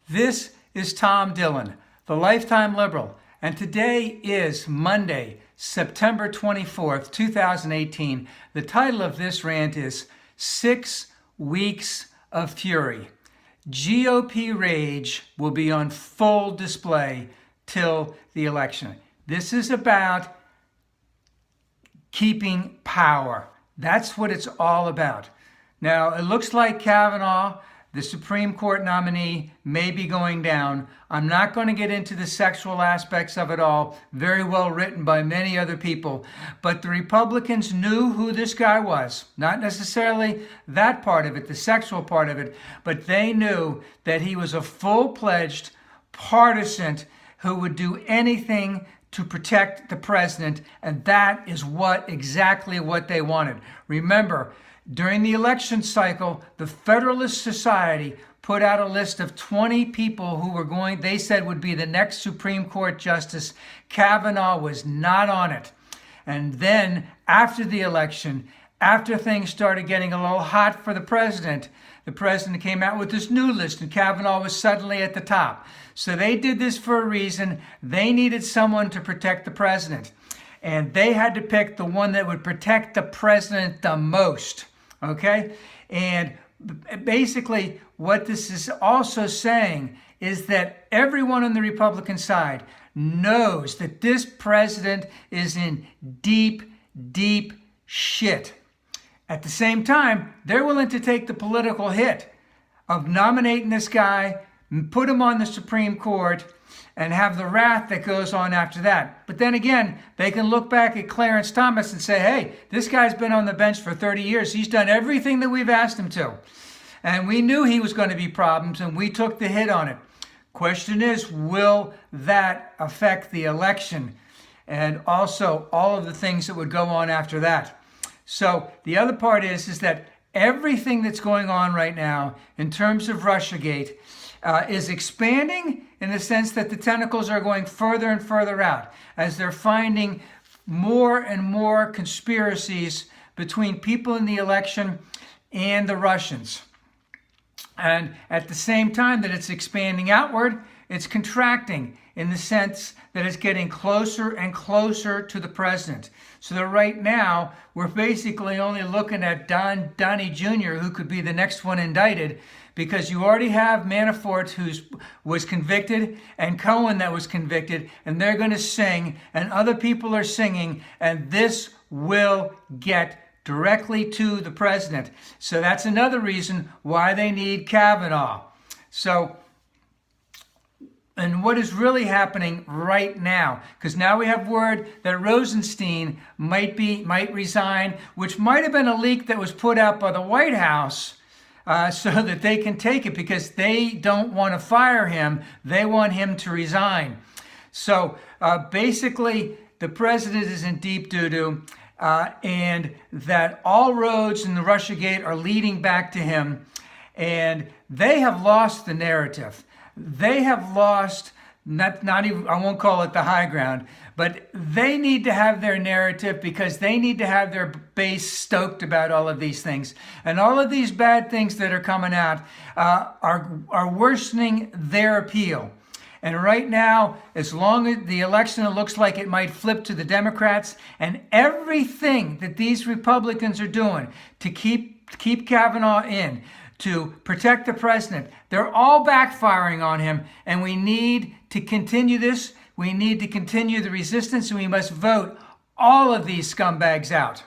This is Tom Dillon, the Lifetime Liberal, and today is Monday, September 24th, 2018. The title of this rant is 6 Weeks of Fury. GOP rage will be on full display till the election. This is about keeping power. That's what it's all about. Now, it looks like Kavanaugh, the Supreme Court nominee, may be going down. I'm not going to get into the sexual aspects of it all, very well written by many other people. But the Republicans knew who this guy was. Not necessarily that part of it, the sexual part of it, but they knew that he was a full-fledged partisan who would do anything to protect the president, and that is exactly what they wanted. Remember, during the election cycle, the Federalist Society put out a list of 20 people who they said would be the next Supreme Court justice. Kavanaugh was not on it. And then after the election, after things started getting a little hot for the president came out with this new list, and Kavanaugh was suddenly at the top. So they did this for a reason. They needed someone to protect the president. And they had to pick the one that would protect the president the most. Okay? And basically, what this is also saying is that everyone on the Republican side knows that this president is in deep, deep shit. At the same time, they're willing to take the political hit of nominating this guy, put him on the Supreme Court, and have the wrath that goes on after that. But then again, they can look back at Clarence Thomas and say, hey, this guy's been on the bench for 30 years. He's done everything that we've asked him to. And we knew he was going to be problems, and we took the hit on it. Question is, will that affect the election? And also all of the things that would go on after that. So the other part is that everything that's going on right now in terms of RussiaGate is expanding in the sense that the tentacles are going further and further out as they're finding more and more conspiracies between people in the election and the Russians. And at the same time that it's expanding outward, it's contracting in the sense that it's getting closer and closer to the president. So that right now, we're basically only looking at Donnie Jr., who could be the next one indicted, because you already have Manafort, who was convicted, and Cohen that was convicted, and they're going to sing, and other people are singing, and this will get directly to the president. So that's another reason why they need Kavanaugh. So, and what is really happening right now, because now we have word that Rosenstein might resign, which might have been a leak that was put out by the White House so that they can take it, because they don't want to fire him. They want him to resign. So basically, the president is in deep doo-doo, and that all roads in the RussiaGate are leading back to him, and they have lost the narrative. They have lost, not even, I won't call it the high ground, but they need to have their narrative, because they need to have their base stoked about all of these things. And all of these bad things that are coming out are worsening their appeal. And right now, as long as the election, it looks like it might flip to the Democrats, and everything that these Republicans are doing to keep Kavanaugh in, to protect the president, they're all backfiring on him, and we need to continue this. We need to continue the resistance, and we must vote all of these scumbags out.